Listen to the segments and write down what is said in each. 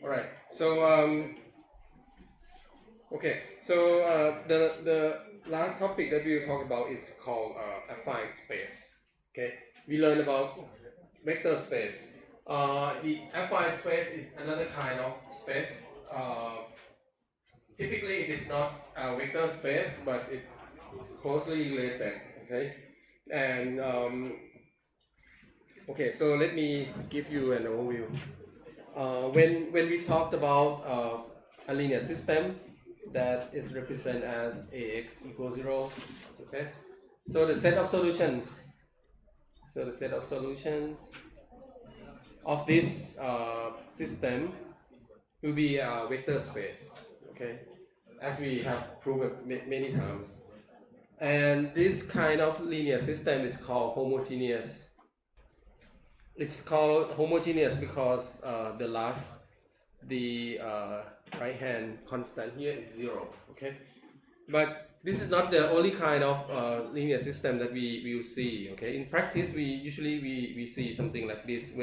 All right. So okay. So the last topic that we will talk about is called affine space. Okay. We learned about vector space. The affine space is another kind of space. Typically, it is not a vector space, but it's closely related. Okay. And okay. So let me give you an overview. When we talked about a linear system that is represented as ax equals 0, okay? So the set of solutions, of this system will be a vector space, okay? As we have proven many times. And this kind of linear system is called homogeneous. It's called homogeneous because the right hand constant here is 0, okay? But this is not the only kind of linear system that we will see, okay? In practice, we usually see something like this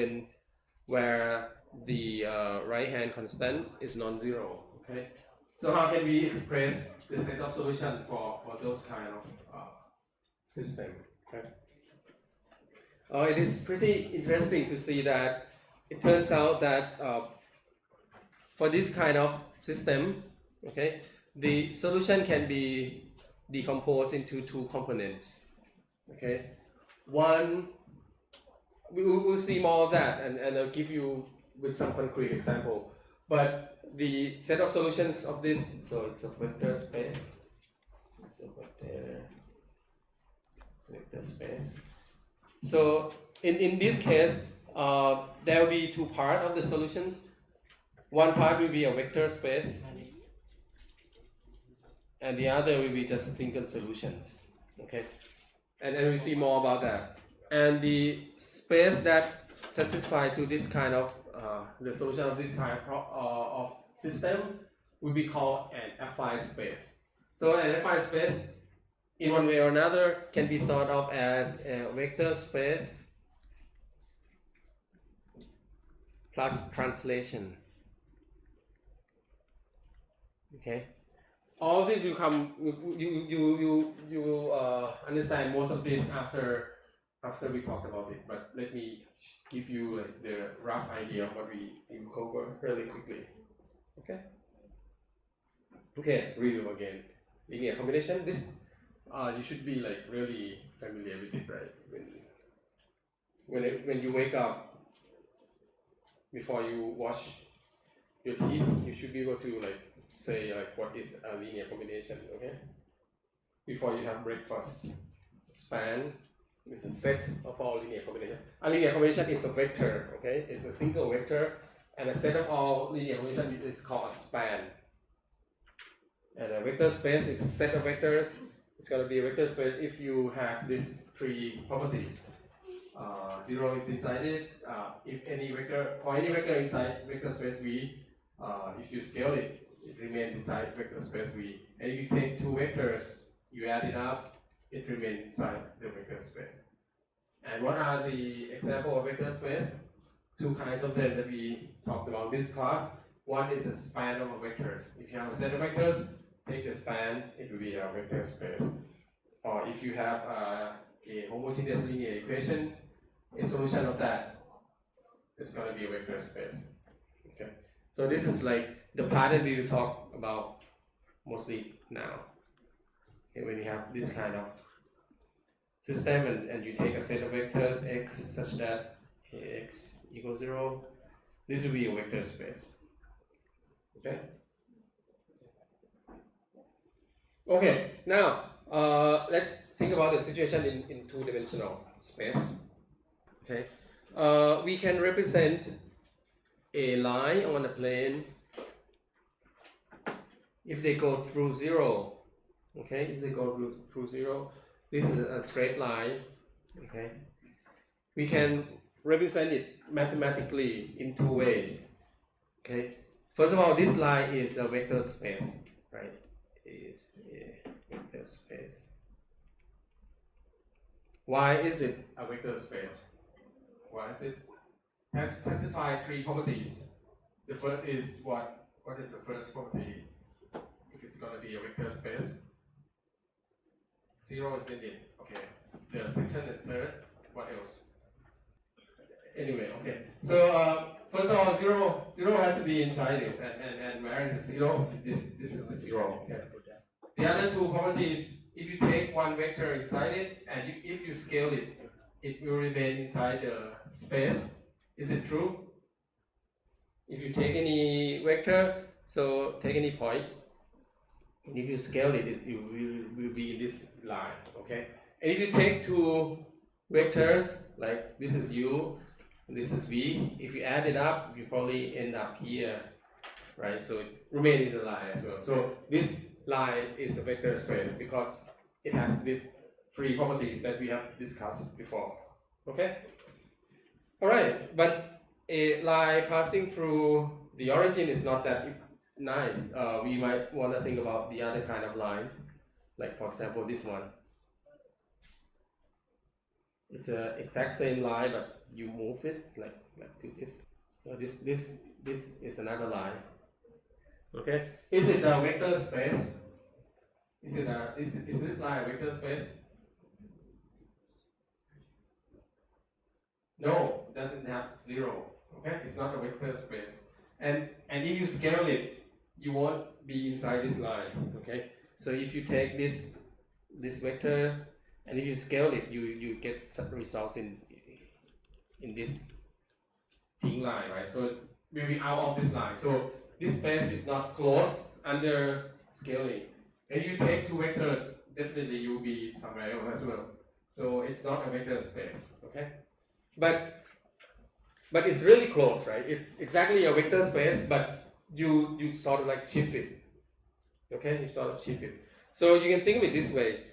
where the right hand constant is non-zero, okay? So how can we express the set of solution for those kind of system, okay? It is pretty interesting to see that it turns out that for this kind of system, okay, the solution can be decomposed into two components. Okay, one, we will see more of that, and I'll give you with some concrete example. But the set of solutions of this, so it's a vector space. It's a vector space. So in this case, there will be two parts of the solutions. One part will be a vector space, and the other will be just single solutions. Okay, and we see more about that. And the space that satisfies to this kind of the solution of this kind of system will be called an affine space. So an affine space, in one way or another, can be thought of as a vector space plus translation. Okay, all this you will understand most of this after we talk about it. But let me give you like the rough idea of what we will cover really quickly. Okay. Okay. Review again. Linear combination. This you should be like really familiar with it, right? When you wake up, before you wash your teeth, you should be able to like say like what is a linear combination, okay? Before you have breakfast. Span is a set of all linear combinations. A linear combination is a vector, okay? It's a single vector, and a set of all linear combinations is called a span. And a vector space is a set of vectors. It's going to be a vector space if you have these three properties. 0 is inside it. If any vector, for any vector inside vector space V, if you scale it, it remains inside vector space V. And if you take two vectors, you add it up, it remains inside the vector space. And what are the examples of vector space? Two kinds of them that we talked about in this class. One is a span of vectors. If you have a set of vectors, take the span, it will be a vector space. Or if you have a homogeneous linear equation, a solution of that is going to be a vector space. Okay. So this is like the part that we will talk about mostly now. Okay, when you have this kind of system and you take a set of vectors x such that x equals 0, this will be a vector space. Okay. Okay. Now let's think about the situation in two-dimensional space. Okay. We can represent a line on a plane if they go through 0. Okay, if they go through 0, this is a straight line. Okay, we can represent it mathematically in two ways. Okay, first of all, this line is a vector space, right? Is a vector space. Why is it a vector space? What is it? Has specified three properties. The first is what? What is the first property? If it's gonna be a vector space, 0 is in it. Okay. The second and third. What else? Anyway, okay. So first of all, zero has to be inside it, and where is the 0? This is the 0. Okay. The other two properties, if you take one vector inside it, and if you scale it, it will remain inside the space. Is it true? If you take any vector, so take any point, and if you scale it, it will be in this line. Okay. And if you take two vectors, like this is u, this is v, if you add it up, you probably end up here, right? So it remains in the line as well. So this line is a vector space because it has these three properties that we have discussed before. Okay? Alright, but a line passing through the origin is not that nice. We might want to think about the other kind of line, like for example this one. It's a exact same line, but you move it like to this. So this is another line. Okay, is it a vector space? Is this line a vector space? No, it doesn't have 0. Okay, it's not a vector space. And if you scale it, you won't be inside this line. Okay, so if you take this vector and if you scale it, you get some results in this pink line, right? So it will be out of this line. So this space is not closed under scaling. And if you take two vectors, definitely you will be somewhere else as well. So it's not a vector space, okay? But it's really close, right? It's exactly a vector space, but you sort of like shift it. Okay, you sort of shift it. So you can think of it this way.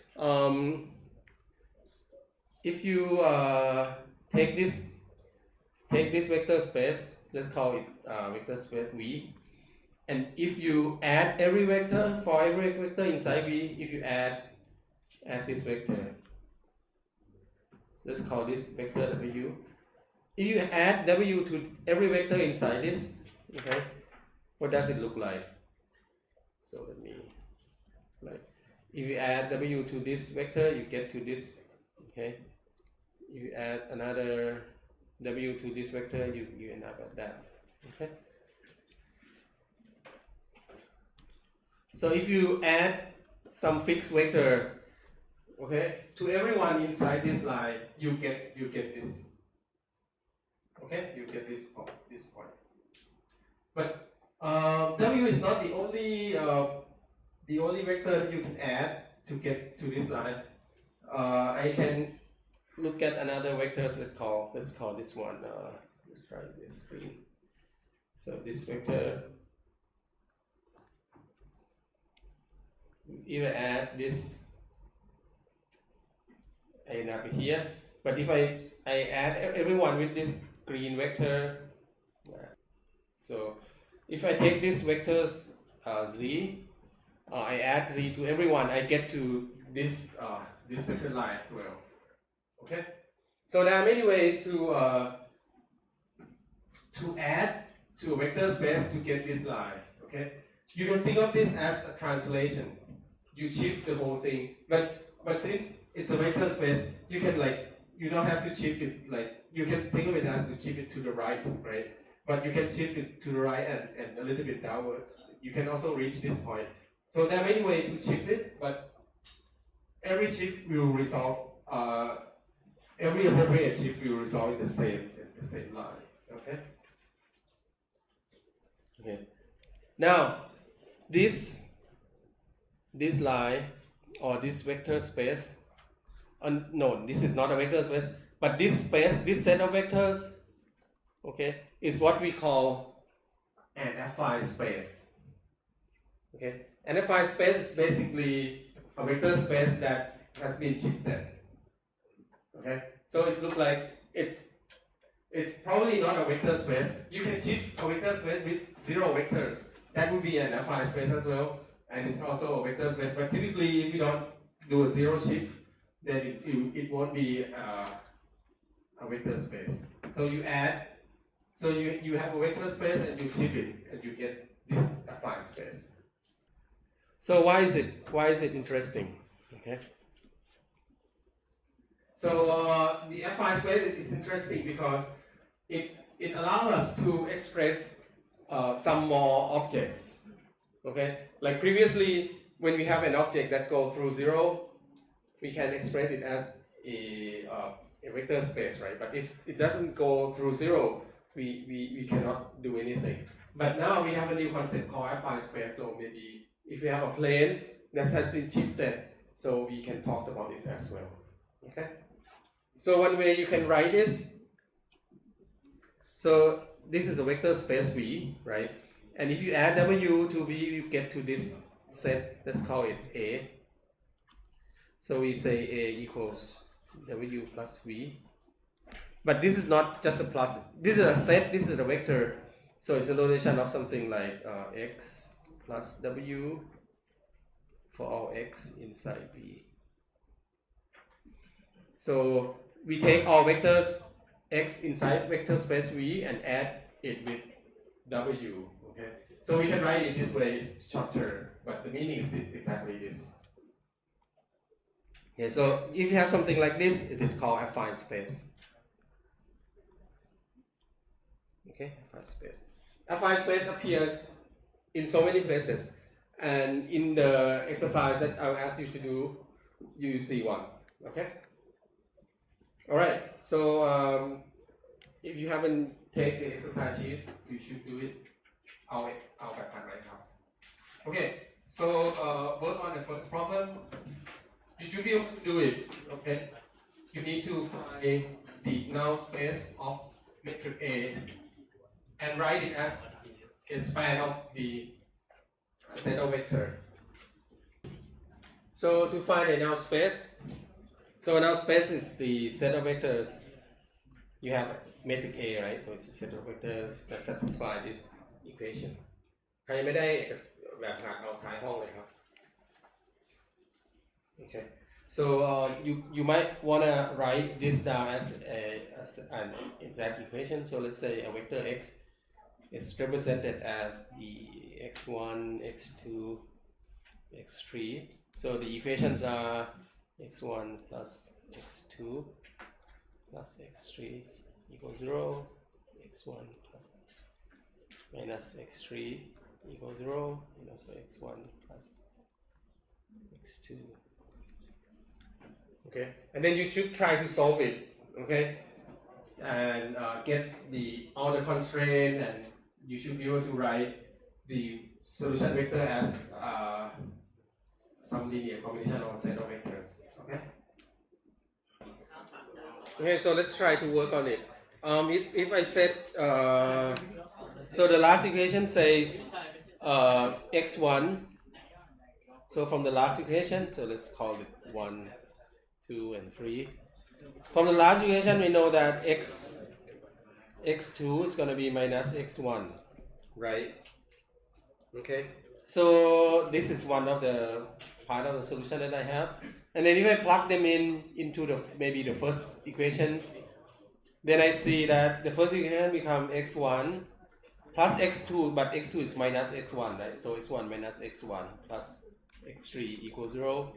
If you take this vector space, let's call it vector space V, and if you add every vector for every vector inside V, if you add this vector, let's call this vector W. If you add W to every vector inside this, okay, what does it look like? So let me, like, if you add W to this vector, you get to this, okay. If you add another W to this vector, you end up at that, okay. So if you add some fixed vector, okay, to everyone inside this line, you get this. Okay, you get this point. But W is not the only vector you can add to get to this line. I can look at another vector. Let's call this one. Let's try this screen. So this vector, either add this, I end up here. But if I add everyone with this green vector, so if I take these vectors z, I add z to everyone, I get to this second line as well. Okay, so there are many ways to add to a vector space to get this line. Okay, you can think of this as a translation. You shift the whole thing, but since it's a vector space, you can you don't have to shift it, you can think of it as to shift it to the right? But you can shift it to the right and a little bit downwards. You can also reach this point. So there are many ways to shift it, but every shift will result, every appropriate shift will result in the same line. Okay. Okay. Now, this line or this vector space. No, this is not a vector space, but this space, this set of vectors, okay, is what we call an affine space. Okay, an affine space is basically a vector space that has been shifted. Okay, so it looks like it's probably not a vector space. You can shift a vector space with 0 vectors. That would be an affine space as well, and it's also a vector space. But typically, if you don't do a 0 shift, then it won't be a vector space. So you add, so you have a vector space and you shift it and you get this affine space. So why is it interesting? Okay. So the affine space is interesting because it allows us to express some more objects. Okay, like previously when we have an object that goes through zero, we can express it as a vector space, right? But if it doesn't go through zero, we cannot do anything. But now we have a new concept called affine space. So maybe if we have a plane that has been shifted, so we can talk about it as well. Okay. So one way you can write this. So this is a vector space V, right? And if you add W to V, you get to this set. Let's call it A. So we say A equals W plus V. But this is not just a plus. This is a set. This is a vector. So it's a notation of something like X plus W for all X inside V. So we take all vectors X inside vector space V and add it with W. Okay. So we can write it this way, it's shorter, but the meaning is exactly this. Okay, so if you have something like this, it is called affine space. Okay, affine space. Affine space appears in so many places, and in the exercise that I'll ask you to do, you see one. Okay. All right. So if you haven't taken the exercise sheet, you should do it. I'll back right now. Okay. So work on the first problem. You should be able to do it. Okay. You need to find the null space of metric A and write it as a span of the set of vector. So to find a null space, so a null space is the set of vectors. You have metric A, right? So it's a set of vectors that satisfy this equation. ใครไม่ได้แบบหาเอาท้ายห้องเลยครับ Okay. So you might wanna write this down as an exact equation. So let's say a vector x is represented as the x1, x2, x3. So the equations are x1 plus x2 plus x3 equals 0, x1 plus minus x3 equals 0, and also x1 plus x2. Okay, and then you should try to solve it. Okay, and get all the constraint, and you should be able to write the solution vector as some linear combination or set of vectors. Okay. Okay, so let's try to work on it. If I set so the last equation says x1. So from the last equation, so let's call it 1, 2, and 3. From the last equation, we know that x2 is going to be minus x1, right? Okay. So this is one of the part of the solution that I have. And then if I plug them into maybe the first equation, then I see that the first equation becomes x1 plus x2, but x2 is minus x1, right? So x1 minus x1 plus x3 equals 0.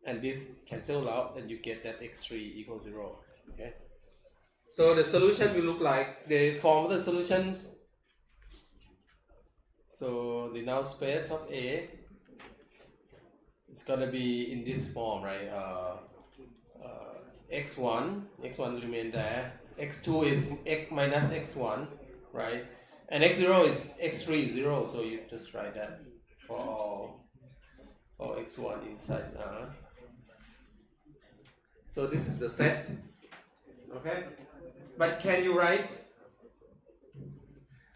And this cancel out, and you get that x3 equals 0. Okay. So the solution will look like the form of the solutions. So the null space of A is gonna be in this form, right? X1 remain there. X2 is x minus x1, right? And x0 is x3 is 0. So you just write that for all x1 inside R. So this is the set, okay? But can you write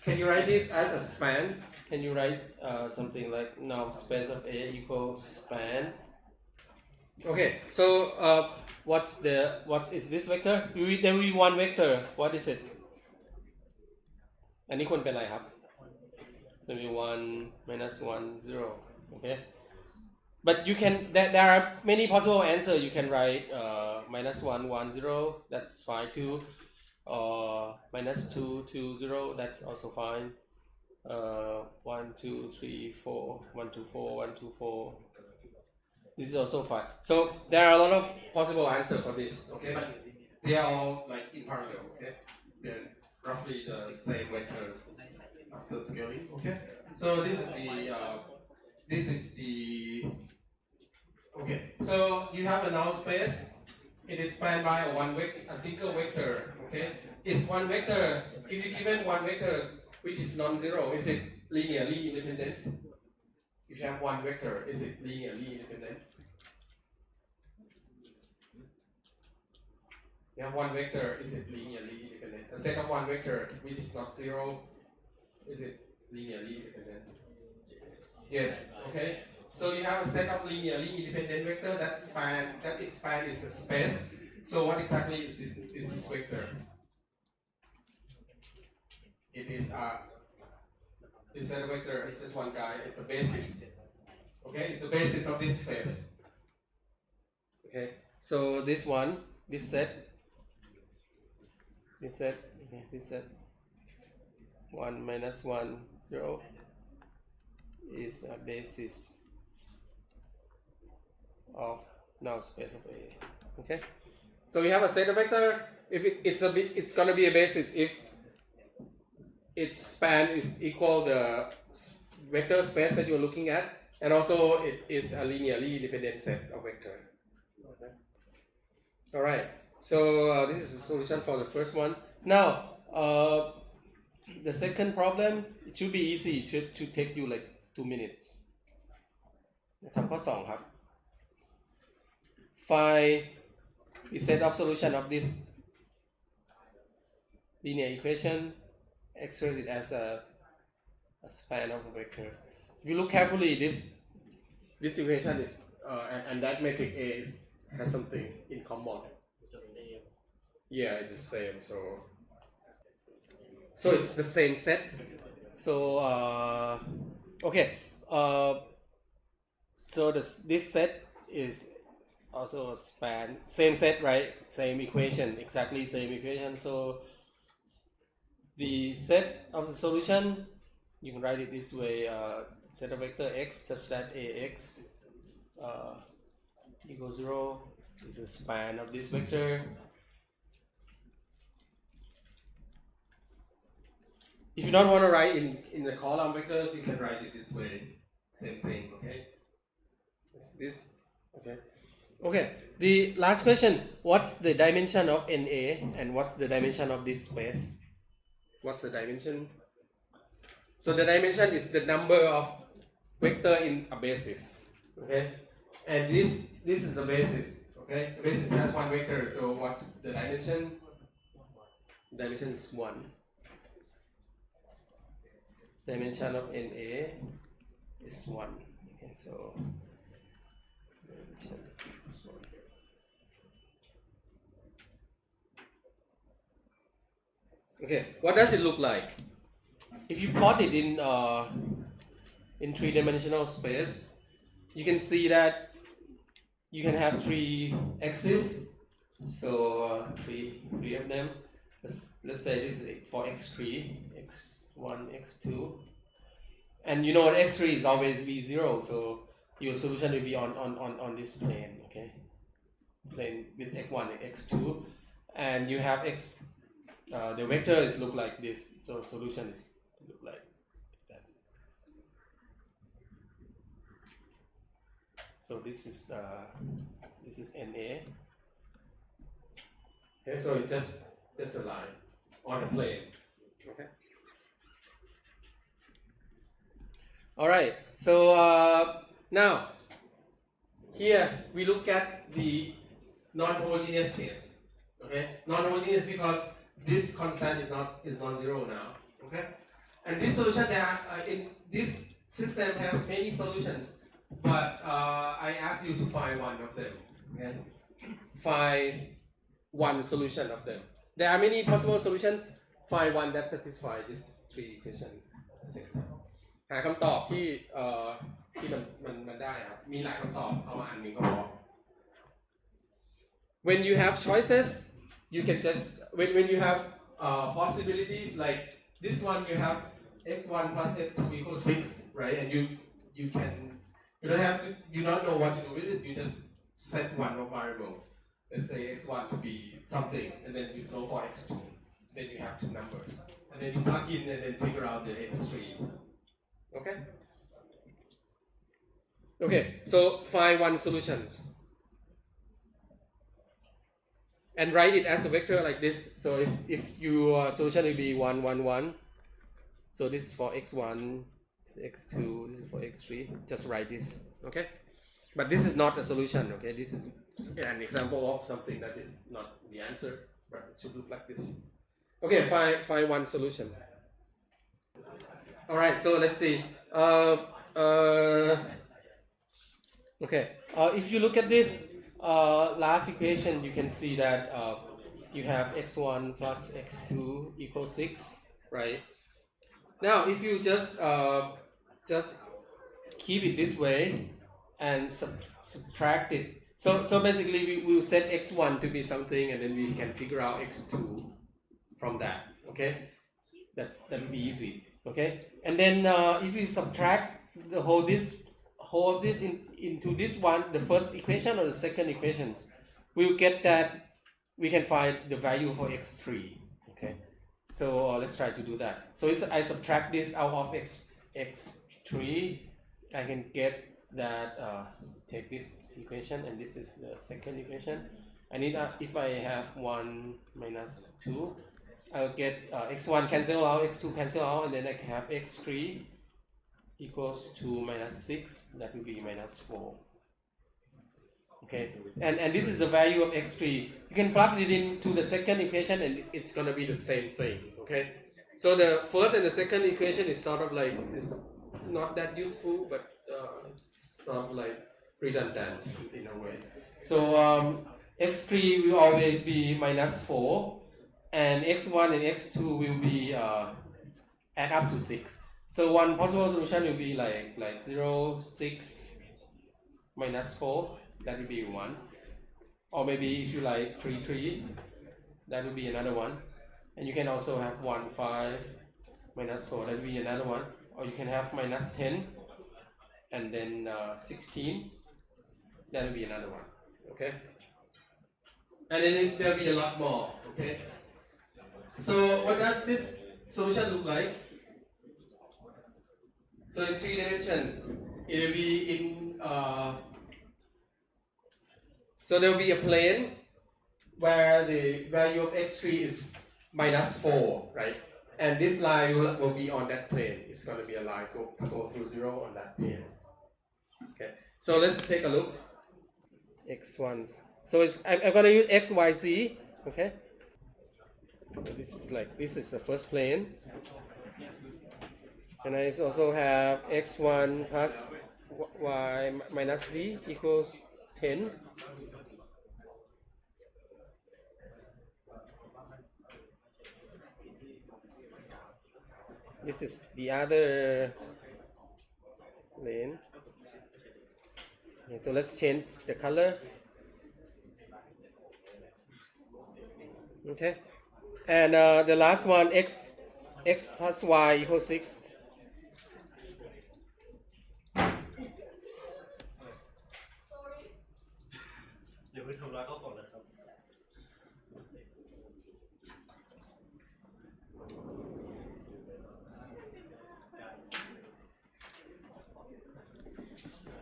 this as a span? Can you write something like null space of A equals span? Okay, so what is this vector? There will be one vector. What is it? อันนี้ควรเป็นอะไรครับ So we 1 minus 1 0. Okay. But you can, there are many possible answers. You can write minus 1 1 0. That's fine too. or minus 2 to 0, that's also fine. 1 2 3 4 1 2 4 1 2 4, this is also fine. So there are a lot of possible answers for this, okay, but they are all like in parallel, okay, they're roughly the same vectors after scaling, okay. So this is the okay, so you have a null space. It is spanned by a single vector. Okay, is one vector. If you given one vector which is non-zero, is it linearly independent? If you have one vector, is it linearly independent? You have one vector, is it linearly independent? A set of one vector which is not zero, is it linearly independent? Yes. Okay. So you have a set of linearly independent vector that is span is a space. So what exactly is this vector? It is it's a vector. It's just one guy. It's a basis. Okay. It's the basis of this space. Okay. So this one, this set, 1 minus 1 0 is a basis of null space of A. Okay, so we have a set of vector. If it's gonna be a basis if its span is equal the vector space that you're looking at, and also it is a linearly independent set of vector. Okay. All right. So this is the solution for the first one. Now the second problem, it should be easy. It should take you like 2 minutes. ทำข้อ 2 ครับ Find the set of solution of this linear equation, express it as a span of a vector. If you look carefully, this equation is and that metric A has something in common. Yeah, it's the same. So it's the same set. So okay. So this set is also a span, same set, right? Same equation, exactly same equation. So the set of the solution, you can write it this way: set of vector x such that ax equals 0 is the span of this vector. If you don't want to write in the column vectors, you can write it this way. Same thing, okay? It's this, okay? Okay, the last question, what's the dimension of NA and what's the dimension of this space? What's the dimension? So the dimension is the number of vector in a basis, okay? And this is the basis, okay? The basis has one vector, so what's the dimension? The dimension is 1. Dimension of NA is 1. Okay, so dimension is 1. Okay, what does it look like? If you plot it in 3-dimensional space, you can see that you can have 3 axes. So three of them. Let's say this is for x3, x1, x2, and you know what, x3 is always v0, so your solution will be on this plane, okay, plane with x1 and x2, and you have the vector is look like this, so solution is look like that. So this is NA. Okay, so it's just a line on a plane. Okay. All right. So now here we look at the non-homogeneous case. Okay, non-homogeneous because this constant is non-zero now. Okay, and this solution in this system has many solutions, but I ask you to find one of them. Okay, find one solution of them. There are many possible solutions. Find one that satisfies this 3 equation. หาคำตอบที่มันได้ครับมีหลายคำตอบเอามาอันหนึ่งก็พอ When you have choices, you can just when you have possibilities. Like this one, you have x1 plus x2 equals 6, right? And you don't have to, you don't know what to do with it. You just set one variable. Let's say x1 to be something, and then you solve for x2. Then you have two numbers, and then you plug in and then figure out the x3. Okay. Okay. So find one solutions and write it as a vector like this. So if your solution will be 1, 1, 1. So this is for x1, x2, this is for x3. Just write this, okay? But this is not a solution, okay? This is an example of something that is not the answer, but it should look like this. Okay, find one solution. All right, so let's see. Okay, if you look at this last equation, you can see that you have x1 plus x2 equals 6, right? Now, if you just keep it this way and subtract it, so basically we will set x1 to be something, and then we can figure out x2 from that. Okay, that will be easy. Okay, and then if we subtract the whole of this into this one, the first equation or the second equations, we'll get that we can find the value for x3. Okay. So let's try to do that. So if I subtract this out of x3, I can get that, take this equation, and this is the second equation. I need, if I have 1 minus 2, I'll get x1 cancel out, x2 cancel out, and then I can have x3 equals 2 minus 6, that will be minus 4. Okay, and this is the value of x3. You can plug it into the second equation and it's going to be the same thing. Okay, so the first and the second equation is sort of like, it's not that useful, but it's sort of like redundant in a way. So x3 will always be minus 4, and x1 and x2 will be add up to 6. So one possible solution will be like 0, 6 minus 4. That will be 1, or maybe if you like 3, 3, that will be another one. And you can also have 1, 5 minus 4, that will be another one. Or you can have minus 10 and then 16, that will be another one. Okay, and then there will be a lot more. Okay, so what does this solution look like? So in 3 dimensions, it will be in so there will be a plane where the value of x3 is minus 4, right? And this line will be on that plane. It's going to be a line go through 0 on that plane. Okay, so let's take a look. x1. So I'm going to use x, y, z. Okay. So this is the first plane. And I also have x1 plus y minus z equals 10. This is the other plane. Okay, so let's change the color. Okay, and the last one, x plus y equals 6.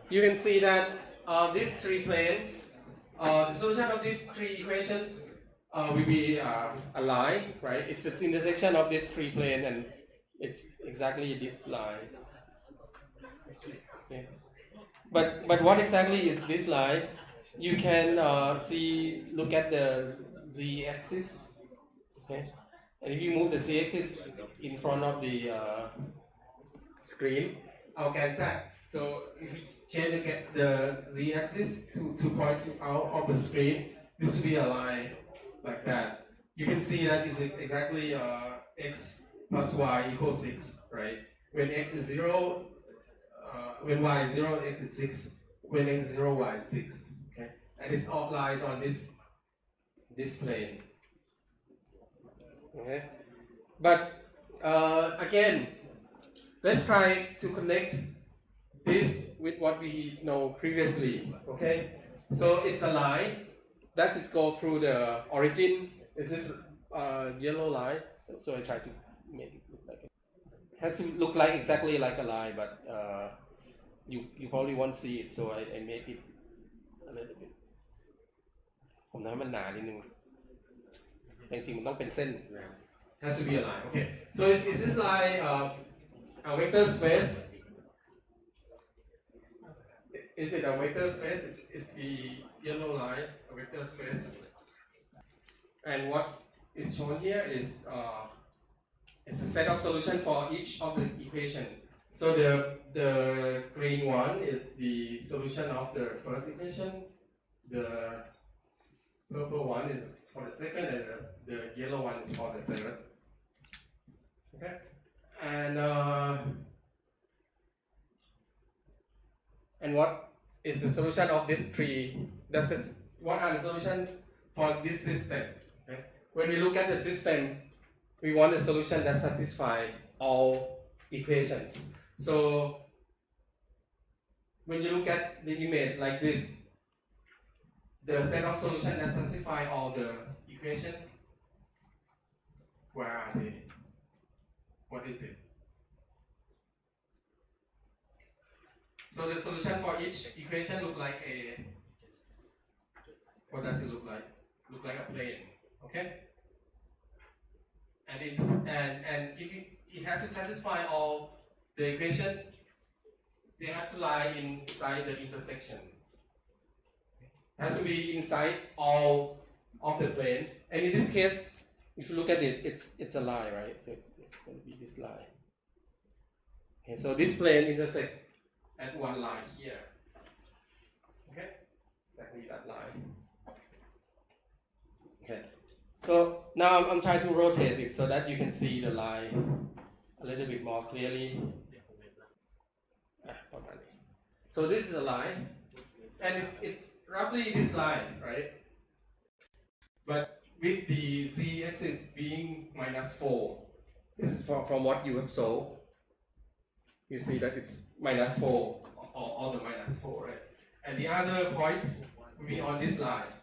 You can see that these 3 planes, the solution of these 3 equations will be a line, right? It's the intersection of these 3 planes, and it's exactly this line. Okay. But what exactly is this line? You can look at the z-axis. Okay, and if you move the z-axis in front of the screen, our cancel. So if you change the z-axis to point out of the screen, this will be a line like that. You can see that is exactly x plus y equals 6, right? When x is 0, when y is 0, x is 6. When x is 0, y is 6. Okay, and this all lies on this plane. Okay, but again, let's try to connect this with what we know previously. Okay, so it's a line. Does it go through the origin? Is this yellow line? So I try to make it look like it has to look like exactly like a line, but you probably won't see it. So I make it a little bit ผมทำให้มันหนานิดนึงแต่จริงๆมันต้องเป็นเส้นนะครับ has to be a line. Okay, so is this line a vector space? Is it a vector space? Is the yellow line a vector space? And what is shown here is it's a set of solution for each of the equation. So the green one is the solution of the first equation. The purple one is for the second, and the yellow one is for the third. Okay, and what is the solution of these three? What are the solutions for this system? Okay? When we look at the system, we want a solution that satisfies all equations. So when you look at the image like this, the set of solutions that satisfy all the equations, where are they? What is it? So the solution for each equation look like a, what does it look like? Look like a plane, okay? And if it has to satisfy all the equation, they have to lie inside the intersections. It has to be inside all of the plane. And in this case, if you look at it, it's a line, right? So it's going to be this line. Okay, so this plane intersect at one line here. Okay, exactly that line. Okay, so now I'm trying to rotate it so that you can see the line a little bit more clearly. So this is a line, and it's roughly this line, right? But with the z-axis being -4, this is from what you have solved. You see that it's -4, all the -4, right? And the other points will be on this line.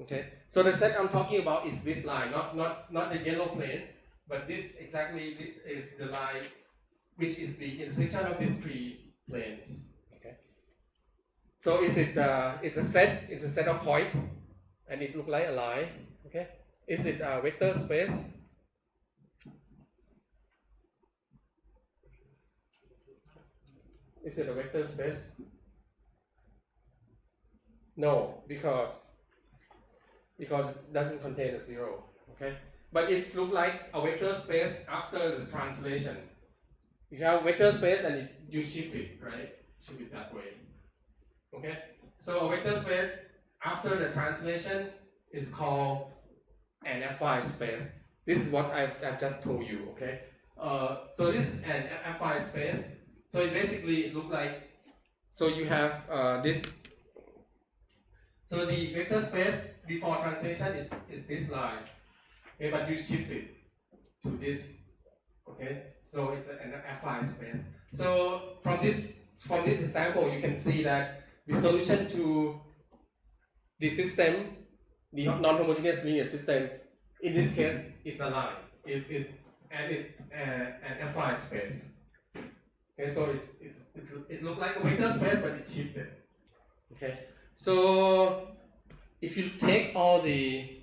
Okay, so the set I'm talking about is this line, not the yellow plane, but this exactly is the line which is the intersection of these three planes. Okay, so it's a set of points, and it looks like a line. Okay, is it a vector space? Is it a vector space? No, because it doesn't contain a zero. Okay, but it's look like a vector space after the translation. You have vector space and you shift it, right? Shift it that way. Okay, so a vector space after the translation is called an affine space. This is what I've just told you. Okay, so this is an affine space. So it basically look like, so you have this. So the vector space before translation is this line, okay, but you shift it to this, okay. So it's an affine space. So from this example, you can see that the solution to the system, the non-homogeneous linear system, in this case, is a line. It's an affine space. Okay, so it looks like a vector space, but it's shifted. Okay, so if you take all the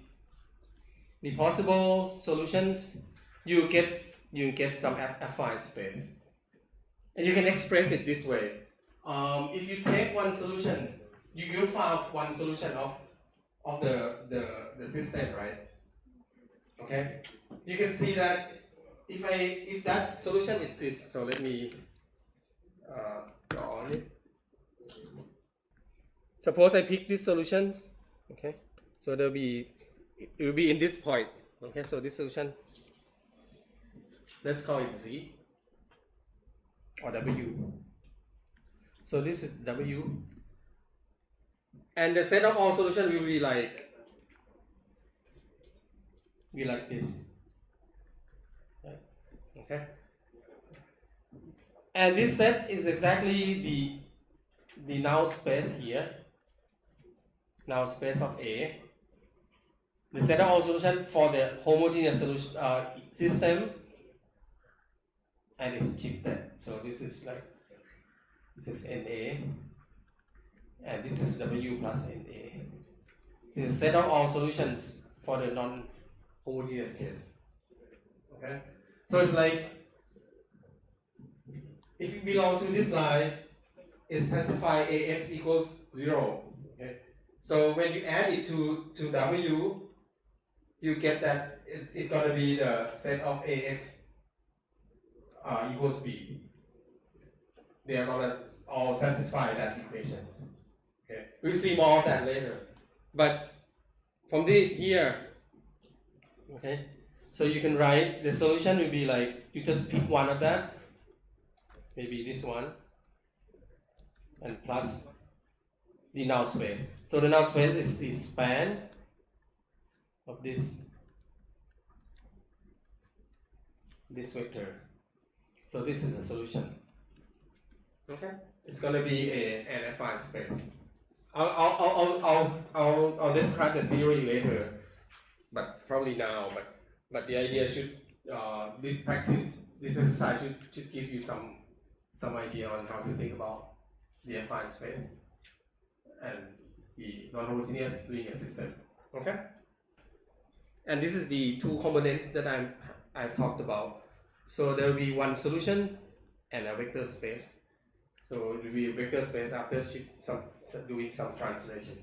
possible solutions, you get some affine space, and you can express it this way. If you take one solution, you found one solution of the system, right? Okay, you can see that if that solution is this, so let me draw on it. Suppose I pick these solutions, okay, so it will be in this point. Okay, so this solution, let's call it Z or W. So this is W, and the set of all solutions will be like be like this. Right? Okay. And this set is exactly the null space here. Null space of A. The set of all solution for the homogeneous solution system, and it's shifted. So this is like, this is NA, and this is W plus NA. This is set of all solutions for the non-homogeneous case. Okay, so it's like, if you belong to this line, it satisfies AX equals 0. Okay, so when you add it to W, you get that it's going to be the set of AX equals B. They are going to all satisfy that equation. Okay, we'll see more of that later. But from here, okay, so you can write the solution will be like, you just pick one of that, maybe this one, and plus the null space. So the null space is the span of this vector. So this is the solution. Okay, it's going to be an affine space. I'll describe the theory later, but probably now. But the idea should this exercise should give you some idea on how to think about the affine space and the non-homogeneous linear system. Okay, and this is the two components that I've talked about. So there will be one solution and a vector space. So it will be a vector space after doing some translation.